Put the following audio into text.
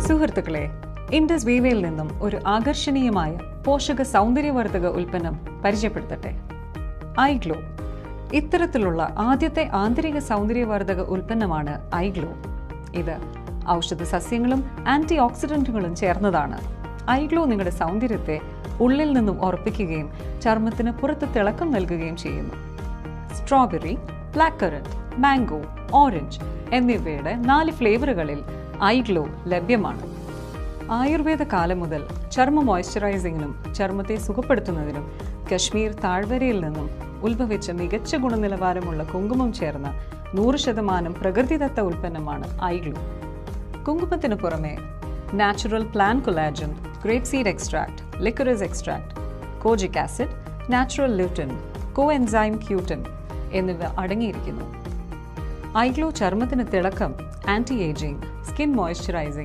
സുഹൃത്തുക്കളെ, ഇൻഡസ് വീവയിൽ നിന്നും ഒരു ആകർഷണീയമായ പോഷക സൗന്ദര്യവർദ്ധക ഉൽപ്പന്നം പരിചയപ്പെടുത്തട്ടെ. ഐഗ്ലോ. ഇത്തരത്തിലുള്ള ആദ്യത്തെ ആന്തരിക സൗന്ദര്യവർദ്ധക ഉൽപ്പന്നമാണ് ഐഗ്ലോ. ഇത് ഔഷധ സസ്യങ്ങളും ആന്റി ഓക്സിഡന്റുകളും ചേർന്നതാണ്. ഐഗ്ലോ നിങ്ങളുടെ സൗന്ദര്യത്തെ ഉള്ളിൽ നിന്നും ഉറപ്പിക്കുകയും ചർമ്മത്തിന് പുറത്ത് തിളക്കം നൽകുകയും ചെയ്യുന്നു. Strawberry, black currant, mango, orange എന്നിവയുടെ 4 ഫ്ലേവറുകളിൽ ഐഗ്ലോ ലഭ്യമാണ്. ആയുർവേദ കാലം മുതൽ ചർമ്മ മോയ്സ്ചറൈസിങ്ങിനും ചർമ്മത്തെ സുഖപ്പെടുത്തുന്നതിനും കശ്മീർ താഴ്വരയിൽ നിന്നും ഉത്ഭവിച്ച മികച്ച ഗുണനിലവാരമുള്ള കുങ്കുമം ചേർന്ന 100% പ്രകൃതിദത്ത ഉൽപ്പന്നമാണ് ഐഗ്ലോ. കുങ്കുമത്തിന് പുറമെ natural plant collagen, grape seed extract, licorice extract, kojic acid, natural lutein, coenzyme Q ten എന്നിവ അടങ്ങിയിരിക്കുന്നു. ഐഗ്ലോ ചർമ്മത്തിന് തിളക്കം, ആന്റി ഏജിംഗ്, സ്കിൻ മോയ്സ്ചറൈസിംഗ്